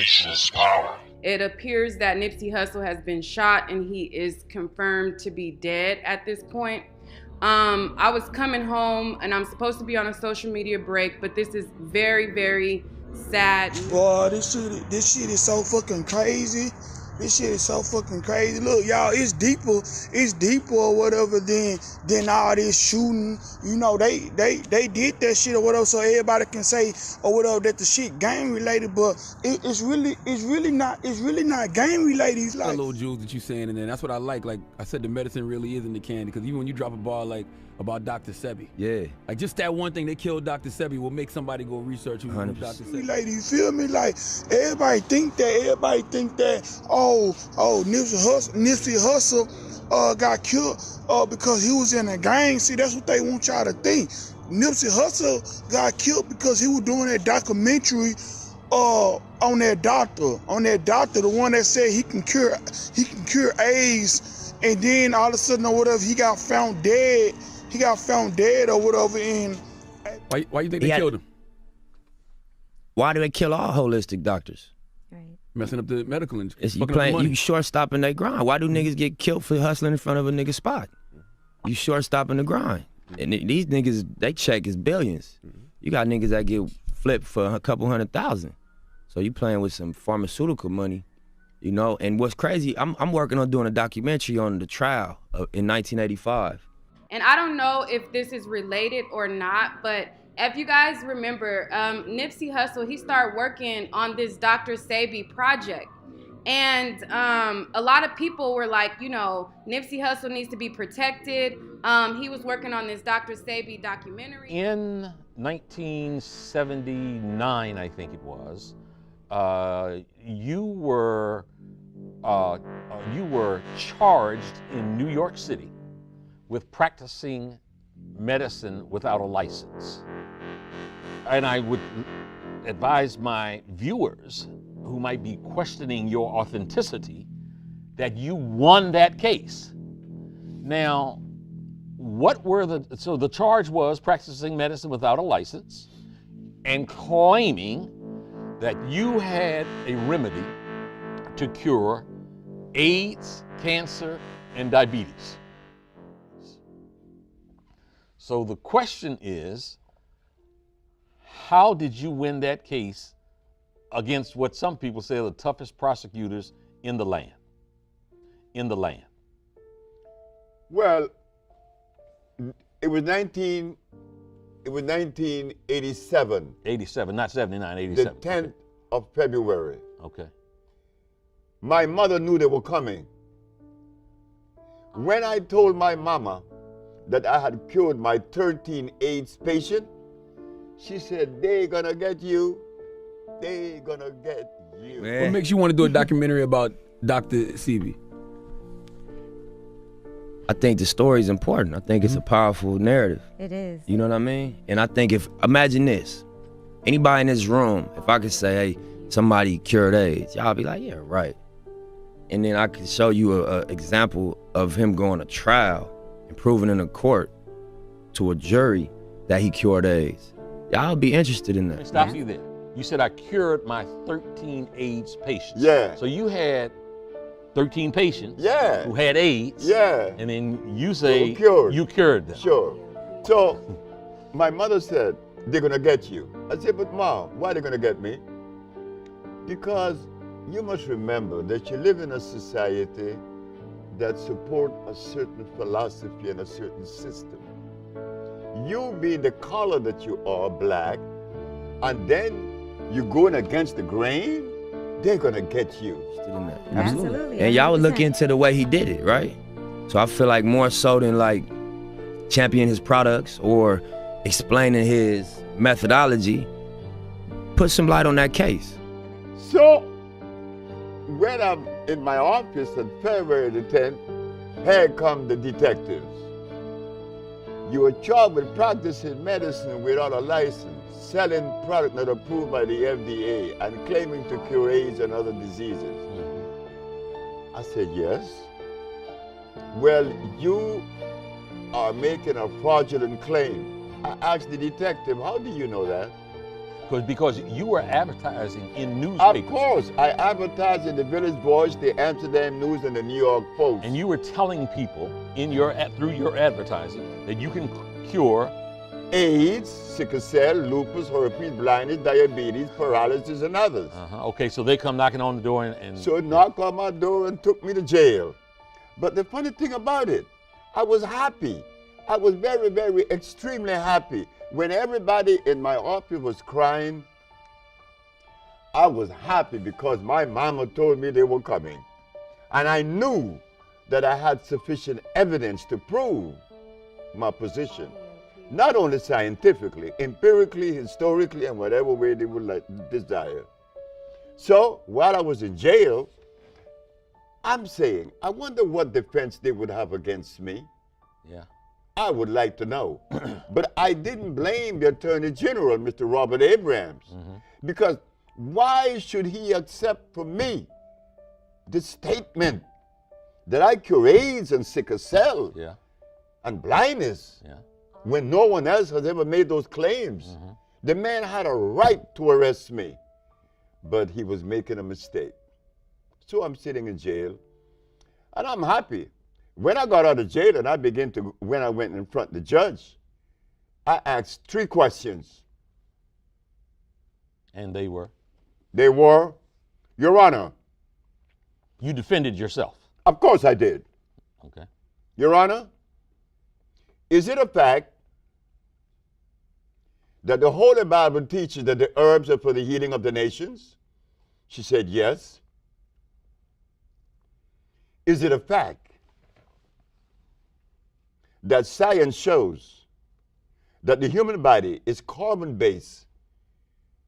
information is power. It appears that Nipsey Hussle has been shot and he is confirmed to be dead at this point. I was coming home and I'm supposed to be on a social media break, but this is very, very sad. Boy, this shit is so fucking crazy. This shit is so fucking crazy. Look, y'all, it's deeper or whatever than all this shooting. You know, they did that shit or whatever, so everybody can say or whatever that the shit gang related, but it's really not gang related. It's like little jewels that you saying, and then that's what I like. Like I said, the medicine really is in the candy, because even when you drop a bar like about Dr. Sebi, yeah, like just that one thing, they killed Dr. Sebi, will make somebody go research who Dr. Sebi. Lady, you feel me? Like everybody think that Nipsey Hussle got killed because he was in a gang. See, that's what they want y'all to think. Nipsey Hussle got killed because he was doing that documentary on that doctor, the one that said he can cure AIDS, and then all of a sudden or whatever he got found dead. He got found dead or whatever. And why you think they killed him? Why do they kill all holistic doctors? Right. Messing up the medical industry. You short-stopping their grind. Why do niggas get killed for hustling in front of a nigga spot? You short-stopping the grind. And these niggas, they check is billions. You got niggas that get flipped for a couple $100,000. So you playing with some pharmaceutical money, you know? And what's crazy, I'm working on doing a documentary on the trial in 1985. And I don't know if this is related or not, but if you guys remember, Nipsey Hussle, he started working on this Dr. Sebi project. And a lot of people were like, you know, Nipsey Hussle needs to be protected. He was working on this Dr. Sebi documentary. In 1979, I think it was, you were charged in New York City with practicing medicine without a license. And I would advise my viewers who might be questioning your authenticity that you won that case. Now, so the charge was practicing medicine without a license and claiming that you had a remedy to cure AIDS, cancer, and diabetes. So the question is, how did you win that case against what some people say are the toughest prosecutors in the land? Well, it was 1987. 87, not 79, 87. The 10th of February. Okay. My mother knew they were coming. When I told my mama that I had cured my 13 AIDS patient, she said, "They gonna get you. They gonna get you." Man. What makes you want to do a documentary about Dr. Sebi? I think the story is important. I think it's a powerful narrative. It is. You know what I mean? And I think imagine this, anybody in this room, if I could say, hey, somebody cured AIDS, y'all be like, yeah, right. And then I could show you an example of him going to trial and proving in a court to a jury that he cured AIDS. Y'all be interested in that. Let me stop you there. You said I cured my 13 AIDS patients. Yeah. So you had 13 patients who had AIDS. Yeah. And then you say you cured them. Sure. So my mother said, "They're gonna get you." I said, "But Mom, why are they gonna get me?" Because you must remember that you live in a society that support a certain philosophy and a certain system. You being the color that you are, black, and then you going against the grain, they're gonna get you. Absolutely. And y'all would look into the way he did it, right? So I feel like more so than like championing his products or explaining his methodology, put some light on that case. So when I'm in my office on February the 10th, here come the detectives. You were charged with practicing medicine without a license, selling product not approved by the FDA, and claiming to cure AIDS and other diseases. I said, yes. Well, you are making a fraudulent claim. I asked the detective, how do you know that? Because you were advertising in newspapers. Of course, I advertised in the Village Voice, the Amsterdam News, and the New York Post. And you were telling people through your advertising that you can cure AIDS, sickle cell, lupus, herpes, blindness, diabetes, paralysis, and others. Okay, so they come knocking on the door and So knocked on my door and took me to jail. But the funny thing about it, I was happy. I was very, very, extremely happy. When everybody in my office was crying, I was happy because my mama told me they were coming. And I knew that I had sufficient evidence to prove my position. Not only scientifically, empirically, historically, and whatever way they would desire. So while I was in jail, I'm saying, I wonder what defense they would have against me. Yeah. I would like to know. But I didn't blame the Attorney General, Mr. Robert Abrams, because why should he accept from me the statement that I cure AIDS and sickle cell and blindness when no one else has ever made those claims? The man had a right to arrest me, but he was making a mistake. So I'm sitting in jail, and I'm happy. When I got out of jail and when I went in front of the judge, I asked 3 questions. And they were? They were, Your Honor. You defended yourself? Of course I did. Okay. Your Honor, is it a fact that the Holy Bible teaches that the herbs are for the healing of the nations? She said, yes. Is it a fact that science shows that the human body is carbon-based,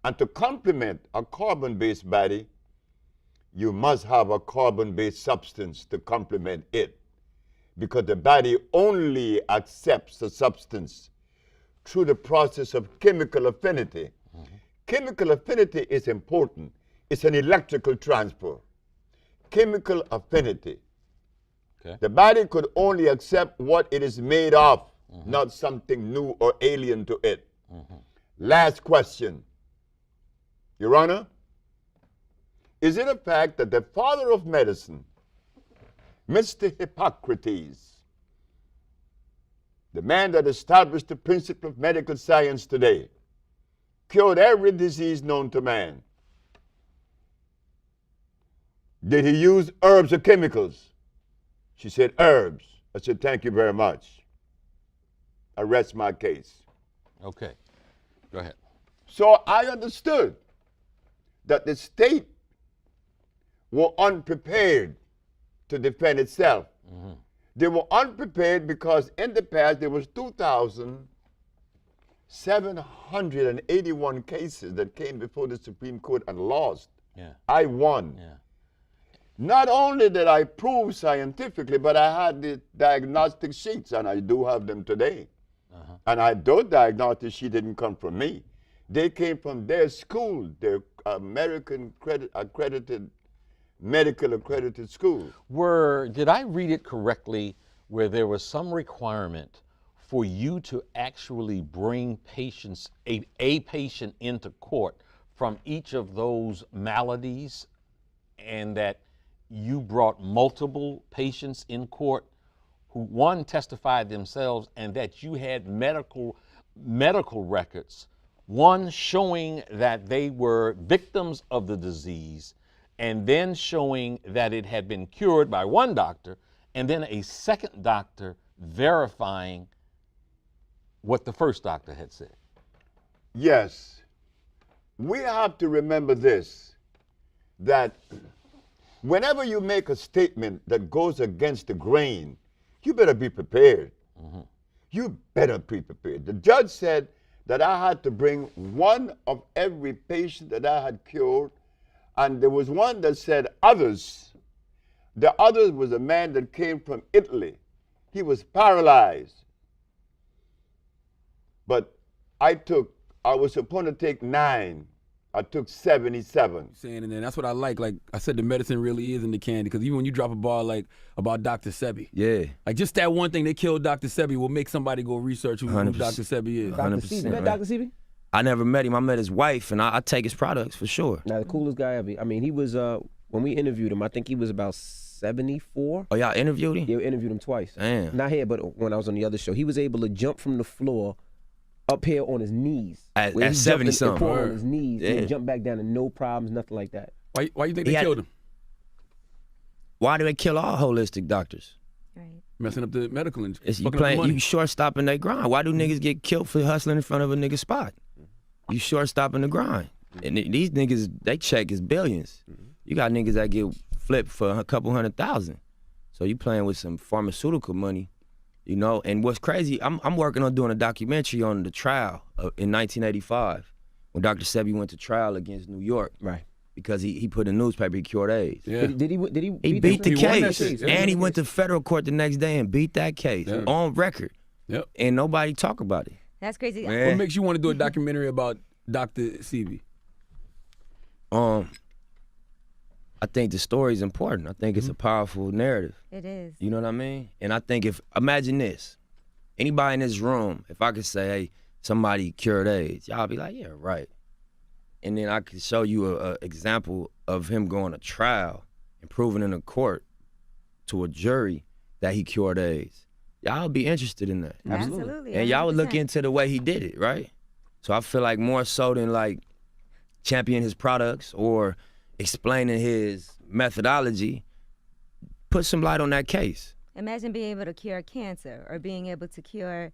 and to complement a carbon-based body, you must have a carbon-based substance to complement it, because the body only accepts the substance through the process of chemical affinity. Chemical affinity is important. It's an electrical transfer. Chemical affinity. Okay. The body could only accept what it is made of, not something new or alien to it. Last question. Your Honor, is it a fact that the father of medicine, Mr. Hippocrates, the man that established the principle of medical science today, cured every disease known to man? Did he use herbs or chemicals? She said, herbs. I said, thank you very much. I rest my case. Okay, go ahead. So I understood that the state were unprepared to defend itself. They were unprepared because in the past there was 2,781 cases that came before the Supreme Court and lost. I won. Not only did I prove scientifically, but I had the diagnostic sheets, and I do have them today. And those diagnostic sheets didn't come from me. They came from their school, their American accredited, medical accredited school. Did I read it correctly where there was some requirement for you to actually bring patients, a patient into court from each of those maladies, and that you brought multiple patients in court who, one, testified themselves, and that you had medical records, one showing that they were victims of the disease, and then showing that it had been cured by one doctor, and then a second doctor verifying what the first doctor had said? Yes. We have to remember this, that whenever you make a statement that goes against the grain, you better be prepared. You better be prepared. The judge said that I had to bring one of every patient that I had cured, and there was one that said others. The others was a man that came from Italy. He was paralyzed. But I was supposed to take 9. I took 77. Saying, and then that's what I like. Like I said, the medicine really is in the candy. Because even when you drop a ball like about Dr. Sebi, like just that one thing, they killed Dr. Sebi, will make somebody go research who Dr. Sebi is. Dr. Sebi. Dr. Sebi? I never met him. I met his wife, and I take his products for sure. Now, the coolest guy ever. I mean, he was, when we interviewed him, I think he was about 74. Oh, y'all interviewed him? Yeah, we interviewed him twice. Damn. Not here, but when I was on the other show. He was able to jump from the floor up here on his knees. At 70-something. On his knees, Yeah. and jump back down and no problems, nothing like that. Why you think they killed him? Why do they kill all holistic doctors? Right. Messing up the medical industry. You short-stopping their grind. Why do niggas get killed for hustling in front of a nigga spot? You short-stopping the grind. And these niggas, they check is billions. You got niggas that get flipped for a couple $100,000. So you playing with some pharmaceutical money, you know? And what's crazy, I'm working on doing a documentary on the trial in 1985 when Dr. Sebi went to trial against New York. Right. Because he put in the newspaper he cured AIDS. Yeah. Did he He beat the case. Yeah. And he went to federal court the next day and beat that case on record. Yep. And nobody talk about it. That's crazy. Man. What makes you want to do a documentary about Dr. Sebi? I think the story is important. I think it's a powerful narrative. It is. You know what I mean? And I think imagine this. Anybody in this room, if I could say, hey, somebody cured AIDS, y'all be like, yeah, right. And then I could show you an example of him going to trial and proving in a court to a jury that he cured AIDS. Y'all be interested in that. Absolutely. And y'all would look 100%. into the way he did it, right? So I feel like more so than like championing his products or explaining his methodology, put some light on that case. Imagine being able to cure cancer or being able to cure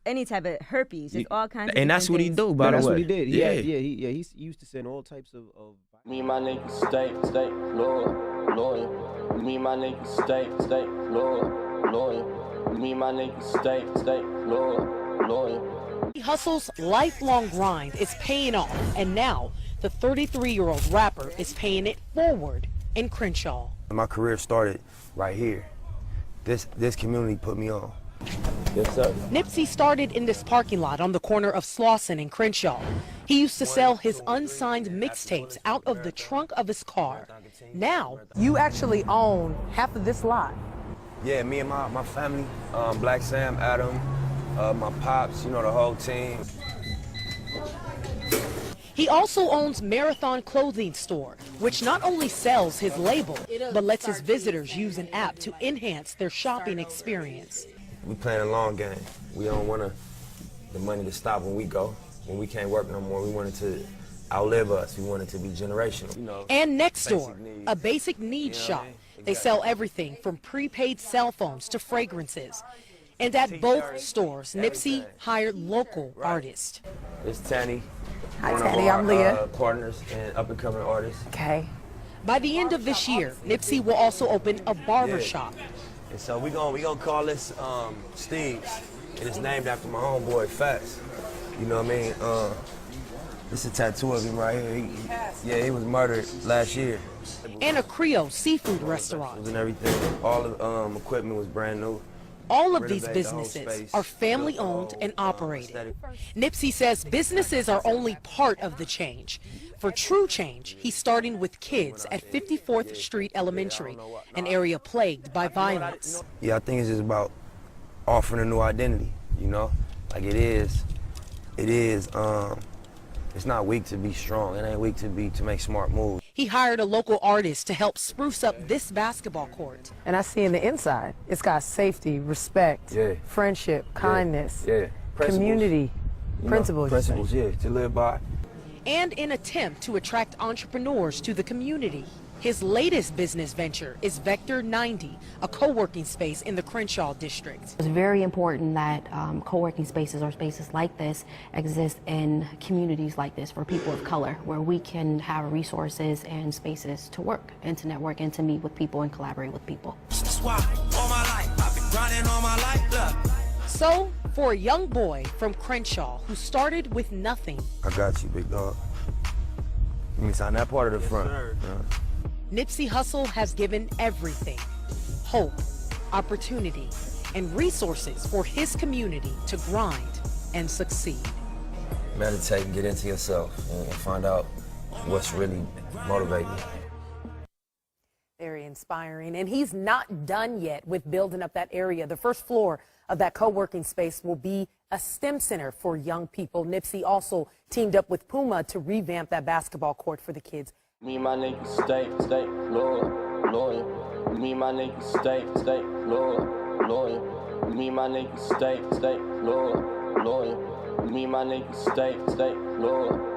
any type of herpes, just all kinds of And that's what he things. do, by the way. That's what he did. Yeah. He used to send all types of Me and my niggas stay loyal. Me and my niggas stay loyal. Me and my niggas stay loyal. Hustle's lifelong grind is paying off, and now the 33-year-old rapper is paying it forward in Crenshaw. My career started right here. This community put me on. Yes, sir. Nipsey started in this parking lot on the corner of Slauson and Crenshaw. He used to sell his unsigned mixtapes out of the trunk of his car. Now, you actually own half of this lot. Yeah, me and my family, Black Sam, Adam, my pops, you know, the whole team. He also owns Marathon Clothing Store, which not only sells his label, but lets his visitors use an app to enhance their shopping experience. We playing a long game. We don't want the money to stop when we go. When we can't work no more, we want it to outlive us. We want it to be generational. You know, And next door, a basic needs shop. They sell everything from prepaid cell phones to fragrances. And at both stores, Nipsey hired local artists. it's Tanny. Hi, one Tanny, of our, I'm Leah. Partners and up-and-coming artists. Okay. By the end of this year, Nipsey will also open a barber shop. And so we gonna call this Steve's, and it's named after my homeboy Fats. You know what I mean? This is a tattoo of him right here. He was murdered last year. And a Creole seafood restaurant. And everything. All the equipment was brand new. All of these businesses are family-owned and operated. Nipsey says businesses are only part of the change. For true change, he's starting with kids at 54th Street Elementary, an area plagued by violence. Yeah, I think it's just about offering a new identity, you know? Like it's not weak to be strong. It ain't weak to make smart moves. He hired a local artist to help spruce up this basketball court. And I see in the inside, it's got safety, respect, friendship, kindness, community, principles, to live by. And an attempt to attract entrepreneurs to the community. His latest business venture is Vector 90, a co-working space in the Crenshaw district. It's very important that co-working spaces or spaces like this exist in communities like this for people of color, where we can have resources and spaces to work and to network and to meet with people and collaborate with people. That's why all my life I've been grinding all my life. Look. So, for a young boy from Crenshaw who started with nothing, I got you, big dog. Let me sign that part of the front. Nipsey Hussle has given everything: hope, opportunity, and resources for his community to grind and succeed. Meditate and get into yourself and find out what's really motivating you. Very inspiring. And he's not done yet with building up that area. The first floor of that co-working space will be a STEM center for young people. Nipsey also teamed up with Puma to revamp that basketball court for the kids. Me and my niggas stay loyal. Me and my niggas stay loyal. Me and my niggas stay loyal. Me and my niggas stay loyal.